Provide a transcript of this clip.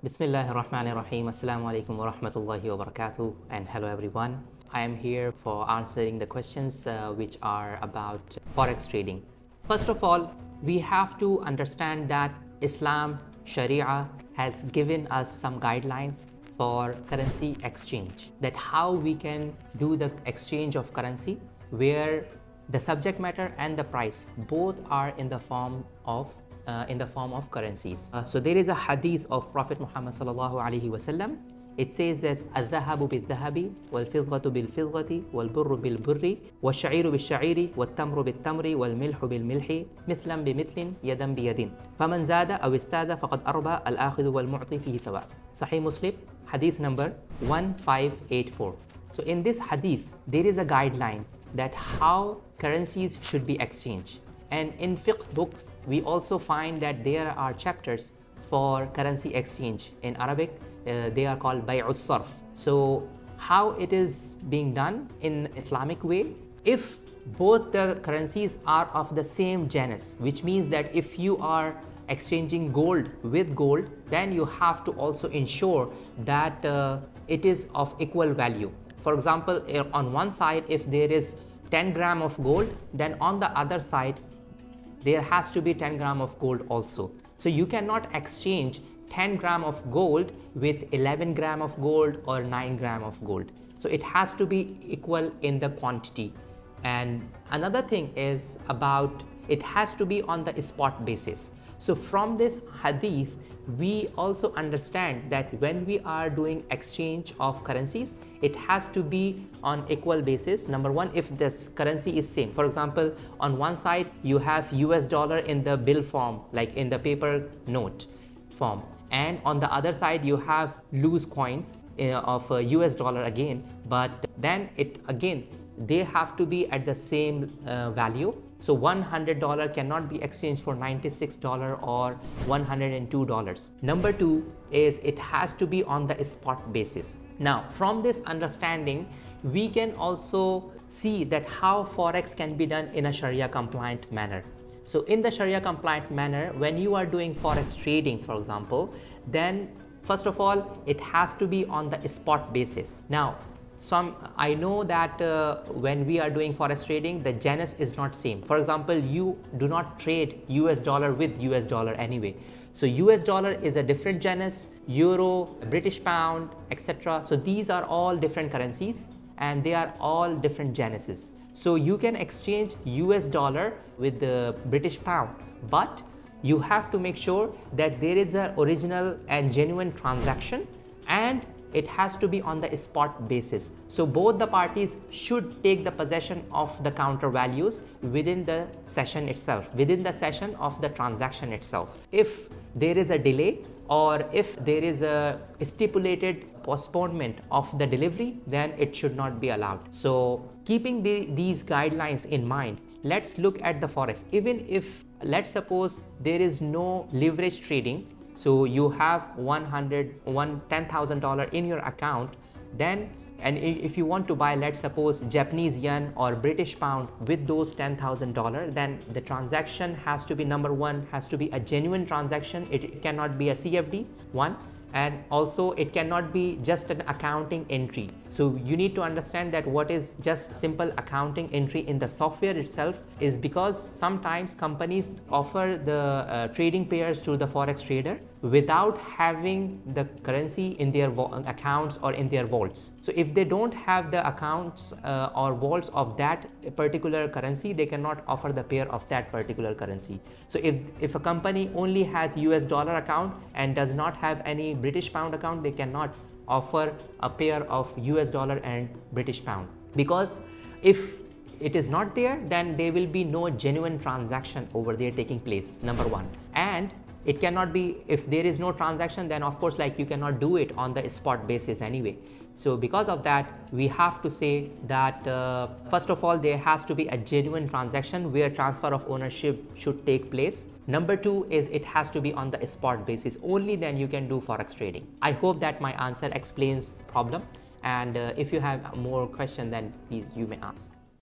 Bismillahir Rahmanir Rahim. Assalamu alaikum wa rahmatullahi wa barakatuh. And hello everyone. I am here for answering the questions which are about forex trading. First of all, we have to understand that Islam, Sharia has given us some guidelines for currency exchange, that how we can do the exchange of currency where the subject matter and the price both are in the form of currencies. So there is a hadith of Prophet Muhammad sallallahu alaihi wasallam. It says as al-dhahabu bil-dhahabi, wal-fidghatu bil-fidghati, wal-burru bil-burri, wal-sha'iru bil-sha'iri, wal-tamru bil-tamri, wal-milhu bil-milhi, mithlan bi-mithlin, yadan bi-yadin. Faman zada aw istada faqad arba al-akhidhu wal-mu'ti fihi sawa. Sahih Muslim, hadith number 1584. So in this hadith, there is a guideline that how currencies should be exchanged. And in fiqh books, we also find that there are chapters for currency exchange. In Arabic, they are called bay'us sarf. So how it is being done in Islamic way, if both the currencies are of the same genus, which means that if you are exchanging gold with gold, then you have to also ensure that it is of equal value. For example, on one side, if there is 10 gram of gold, then on the other side, there has to be 10 gram of gold also. So you cannot exchange 10 gram of gold with 11 gram of gold or 9 gram of gold. So it has to be equal in the quantity. And another thing is about it has to be on the spot basis. So from this hadith, we also understand that when we are doing exchange of currencies, it has to be on equal basis. Number one, if this currency is same. For example, on one side, you have US dollar in the bill form, like in the paper note form. And on the other side, you have loose coins of US dollar again. But then they have to be at the same value. So $100 cannot be exchanged for $96 or $102. Number two is it has to be on the spot basis. Now, from this understanding, we can also see that how forex can be done in a Sharia compliant manner. So in the Sharia compliant manner, when you are doing forex trading, for example, then first of all, it has to be on the spot basis. Now, I know that when we are doing forex trading, the genus is not same. For example, you do not trade US dollar with US dollar anyway. So US dollar is a different genus, euro, British pound, etc. So these are all different currencies and they are all different genuses. So you can exchange US dollar with the British pound, but you have to make sure that there is an original and genuine transaction, and it has to be on the spot basis. So both the parties should take the possession of the counter values within the session itself, within the session of the transaction itself. If there is a delay or if there is a stipulated postponement of the delivery, then it should not be allowed. So keeping these guidelines in mind, let's look at the forex. Even if, let's suppose, there is no leverage trading, so you have $10,000 in your account, then, and if you want to buy, let's suppose, Japanese yen or British pound with those $10,000, then the transaction has to be, number one, has to be a genuine transaction. It cannot be a CFD, one. And also it cannot be just an accounting entry. So you need to understand that what is just simple accounting entry in the software itself is because sometimes companies offer the trading pairs to the forex trader without having the currency in their accounts or in their vaults. So if they don't have the accounts or vaults of that particular currency, they cannot offer the pair of that particular currency. So if a company only has US dollar account and does not have any British pound account, they cannot offer a pair of US dollar and British pound, because if it is not there, then there will be no genuine transaction over there taking place, number one. And it cannot be, if there is no transaction, then of course, like, you cannot do it on the spot basis anyway. So because of that, we have to say that first of all, there has to be a genuine transaction where transfer of ownership should take place. Number two is it has to be on the spot basis. Only then you can do forex trading. I hope that my answer explains the problem. And if you have more question, then please you may ask.